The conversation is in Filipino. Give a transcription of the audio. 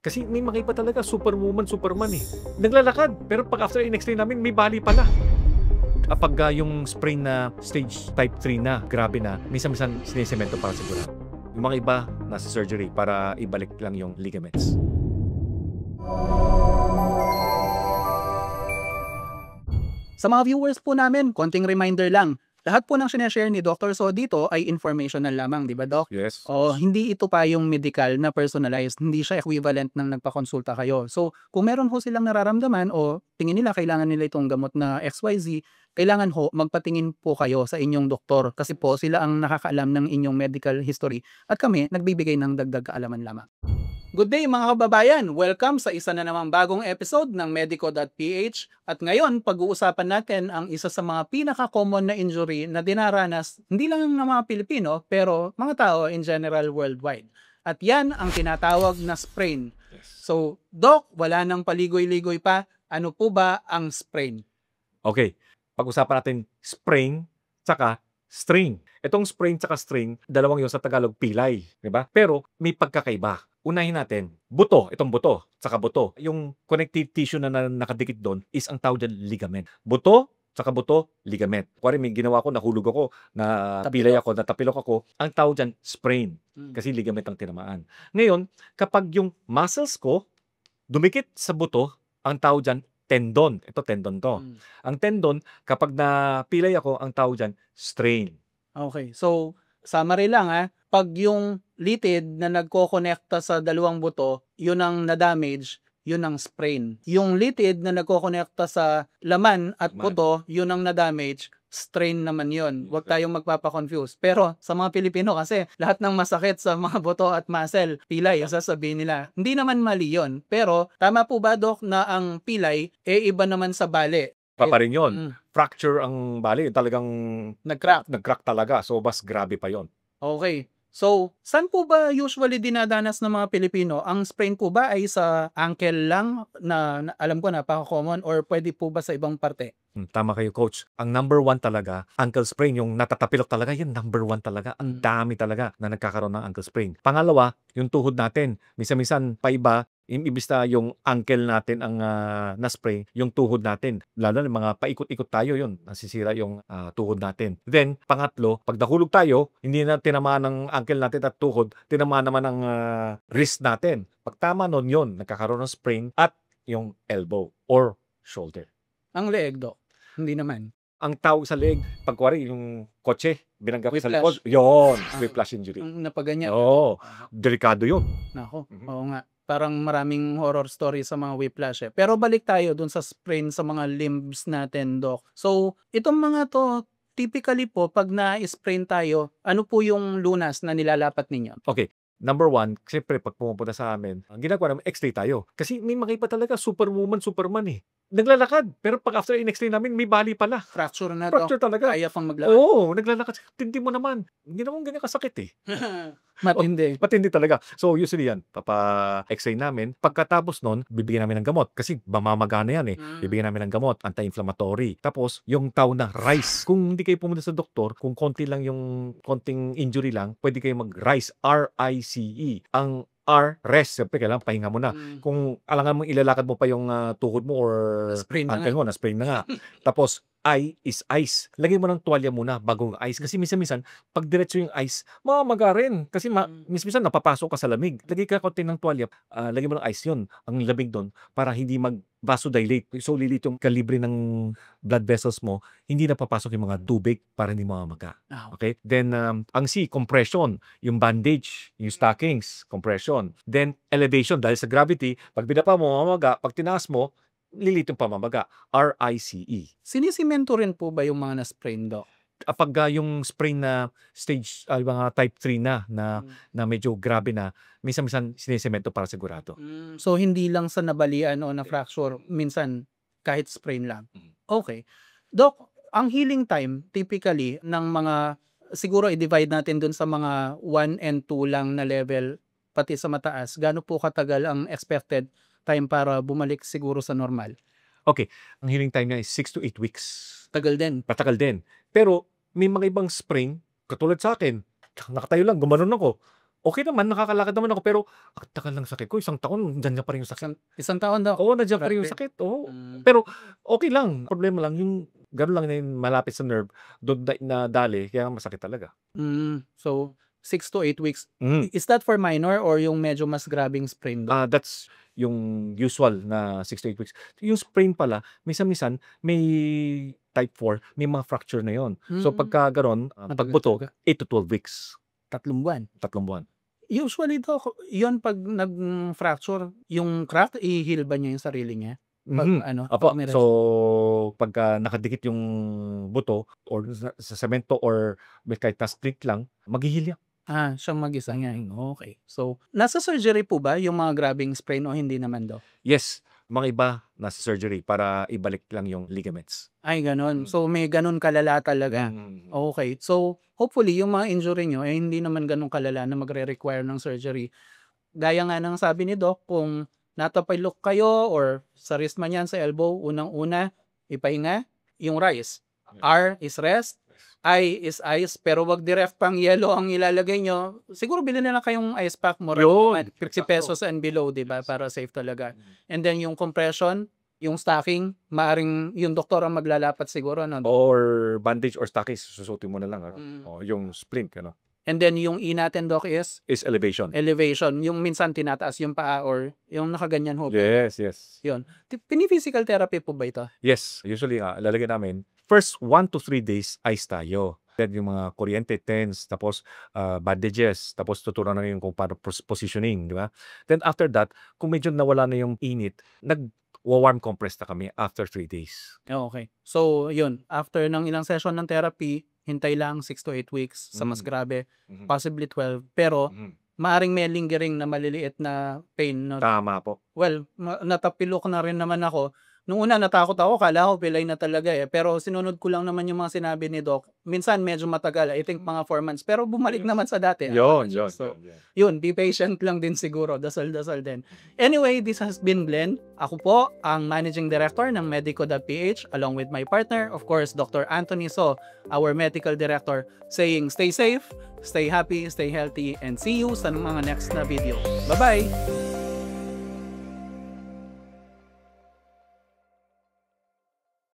Kasi may mga iba talaga, superwoman, superman eh. Naglalakad, pero pag after in-explain namin, may bali pala. Kapag yung sprain na stage type 3 na, grabe na, minsan-minsan sinisemento para sigurado. Yung mga iba, nasa surgery para ibalik lang yung ligaments. Sa mga viewers po namin, konting reminder lang. Lahat po ng sineshare ni Dr. So dito ay informational lamang, di ba, Doc? Yes. O hindi ito pa yung medical na personalized, hindi siya equivalent ng nagpakonsulta kayo. So, kung meron ho silang nararamdaman o tingin nila kailangan nila itong gamot na XYZ, kailangan ho magpatingin po kayo sa inyong doktor kasi po sila ang nakakaalam ng inyong medical history at kami nagbibigay ng dagdag kaalaman lamang. Good day mga kababayan! Welcome sa isa na namang bagong episode ng Medico.ph at ngayon pag-uusapan natin ang isa sa mga pinaka-common na injury na dinaranas hindi lang ng mga Pilipino pero mga tao in general worldwide. At yan ang tinatawag na sprain. So, Doc, wala nang paligoy-ligoy pa. Ano po ba ang sprain? Okay, pag-usapan natin sprain tsaka string. Itong sprain tsaka string, dalawang yun sa Tagalog pilay, di ba? Pero may pagkakaiba. Unahin natin, buto, itong buto, tsaka buto. Yung connective tissue na nakadikit doon is ang tawag dyan ligament. Buto, tsaka buto, ligament. Kuwari may ginawa ko, nahulog ako, pilay ako, natapilok ako, ang tawag dyan sprain. Kasi ligament ang tinamaan. Ngayon, kapag yung muscles ko dumikit sa buto, ang tawag dyan tendon. Ito, tendon to. Ang tendon, kapag napilay ako, ang tawag dyan strain. Okay, so summary lang pag yung litid na nagko-connecta sa dalawang buto, yun ang na-damage, yun ang sprain. Yung litid na nagko-connecta sa laman at buto, yun ang na-damage, strain naman yun. Huwag tayong magpapa-confuse. Pero sa mga Pilipino kasi, lahat ng masakit sa mga buto at muscle, pilay, sasabihin nila. Hindi naman mali yun. Pero tama po ba, Doc, na ang pilay, iba naman sa bali? Pa rin yun. Fracture ang bali. Talagang nag-crack talaga. So, mas grabe pa yon. Okay. So, saan po ba usually dinadanas ng mga Pilipino? Ang sprain po ba ay sa ankle lang na alam ko napaka-common or pwede po ba sa ibang parte? Tama kayo, coach. Ang number 1 talaga, ankle sprain, yung natatapilok talaga, yan number 1 talaga. Ang dami talaga na nagkakaroon ng ankle sprain. Pangalawa, yung tuhod natin. Minsan-minsan, paiba, imbis na yung ankle natin ang na-sprain, yung tuhod natin. Lalo na mga paikot-ikot tayo yun. Nasisira yung tuhod natin. Then, pangatlo, pag nahulog tayo, hindi na tinamaan ng ankle natin at tuhod, tinamaan naman ng wrist natin. Pag tama nun yun, nagkakaroon ng sprain at yung elbow or shoulder. Ang leeg, Doc? Hindi naman. Ang tawag sa leg, pagkuwari yung kotse, binanggap sa Whiplash. likod, yun, whiplash injury. Ang napaganyan. Oo, delikado yun. Nako, oo nga. Parang maraming horror story sa mga whiplash Pero balik tayo dun sa sprain sa mga limbs natin, Doc. So, itong mga to, typically po, pag na-sprain tayo, ano po yung lunas na nilalapat ninyo? Okay. Number 1, siyempre pag pumupunta sa amin, ang ginagawa namin, x-ray tayo. Kasi may mga iba talaga, superwoman, superman eh. Naglalakad, pero pag after in-x-ray namin, may bali pala. Fracture na, Doc. Fracture talaga. Kaya pang maglakad. Oo, naglalakad. Tindi mo naman. Hindi naman ganyan kasakit eh. Matindi. Matindi talaga. So usually yan, papa-x-ray namin. Pagkatapos nun, bibigyan namin ng gamot. Kasi mamamagana yan eh. Bibigyan namin ng gamot, anti-inflammatory. Tapos, yung tawag na RICE. Kung hindi kayo pumunta sa doktor, kung konti lang yung konting injury lang, pwede kayo mag-RICE. R-I-C-E. Ang R, rest. Siyempre, kailangan pahinga mo na. Kung alangan mong ilalakad mo pa yung tuhod mo or ankle mo, na-sprain na nga. Tapos, I is ice. Lagay mo ng tuwalya muna bago ang ice. Kasi minsan-minsan, pag diretso yung ice, mamamaga rin. Kasi minsan napapasok ka sa lamig. Lagay ka konti ng tuwalya, lagay mo ng ice yun. Ang lamig doon para hindi mag-vasodilate. So, lilit yung kalibre ng blood vessels mo, hindi napapasok yung mga tubig para hindi mamamaga. Okay? Then, ang C, compression. Yung bandage, yung stockings, compression. Then, elevation. Dahil sa gravity, pag binapa mo, mamamaga. Pag tinaas mo, lilit yung pamamaga. R-I-C-E. Sinisimento rin po ba yung mga na-sprain, Doc? Kapag yung sprain na stage, mga type 3 na medyo grabe na, minsan-minsan sinisemento para sigurado. So, hindi lang sa nabalian o na-fracture, minsan kahit sprain lang. Okay. Doc, ang healing time, typically, ng mga, siguro i-divide natin dun sa mga 1 and 2 lang na level, pati sa mataas, gaano po katagal ang expected time para bumalik siguro sa normal? Okay. Ang healing time niya is 6 to 8 weeks. Tagal din. Patagal din. Pero may mga ibang sprain, katulad sa akin, nakatayo lang, gumanon ako. Okay naman, nakakalakad naman ako, pero ang tagal ng sakit ko, isang taon nandiyan pa rin yung sakit. Isang taon daw? Oo, nandiyan pa rin yung Grabe. sakit, oo. Hmm. Pero okey lang, problema lang yung gano'n lang na yung malapit sa nerve, do'n nadali kaya masakit talaga. So 6 to 8 weeks. Hmm. Is that for minor or yung medyo mas grabeng sprain daw? That's yung usual na 6 to 8 weeks. Yung sprain pala minsan-minsan may type 4, may mga fracture na 'yon. So pagka gano'n, Matagal pagbuto, talaga. 8 to 12 weeks, 3 buwan. 3 buwan. Usually daw, yun 'pag nag-fracture, yung crack, i-heal ba niya yung sarili niya? Pag ano, Opo. pag may So, pagka nakadikit yung buto or sa semento or kahit na stick lang, maghi-heal yan. Siya mag-isa niya, okey. So, nasa surgery po ba yung mga grabeng sprain o hindi naman daw? Yes, mga iba nasa surgery para ibalik lang yung ligaments. Ay gano'n. So, may gano'n kalala talaga. Okay. So, hopefully yung mga injury niyo, hindi naman gano'n kalala na magre-require ng surgery. Gaya nga ng sabi ni doc, kung natapilok kayo or sa wrist man yan, sa elbow, unang-una, ipahinga, yung rise. R is rest, I is ice, pero wag direct pang yellow ang ilalagay nyo. Siguro bilhin na lang kayong ice pack, mura Yun, naman, 50 pesos and below, di ba? Para safe talaga. And then yung compression, yung stocking, maaring yung doktor ang maglalapat siguro, no? Or bandage or stockings, susuotin mo na lang, yung splint, And then yung E natin, doc, is elevation. yung minsan tinataas yung paa or yung nakaganyan ho. Yes. Yun. Pini-physical therapy po ba ito? Yes, usually lalagyan namin, first 1 to 3 days ice tayo. Then yung mga kuryente, TENS, tapos bandages, tapos tuturuan na yung kung paano positioning, di ba? Then after that, kung medyo nawala na yung init, nag-warm compress na kami after 3 days. Okay. So, yun. After ng ilang session ng therapy, hintay lang 6 to 8 weeks sa mas grabe, possibly 12. Pero, maaring may lingering na maliliit na pain. No? Tama po. Well, natapilok na rin naman ako. Nung una natakot ako, kala ko pilay na talaga eh. Pero sinunod ko lang naman yung mga sinabi ni doc. Minsan medyo matagal, I think mga 4 months. Pero bumalik naman sa dati. Yun. So, yun, be patient lang din siguro. Dasal-dasal din. Anyway, this has been Glenn. Ako po ang Managing Director ng Medico.ph along with my partner, of course, Dr. Anthony So, our Medical Director, saying stay safe, stay happy, stay healthy, and see you sa mga next na video. Bye-bye!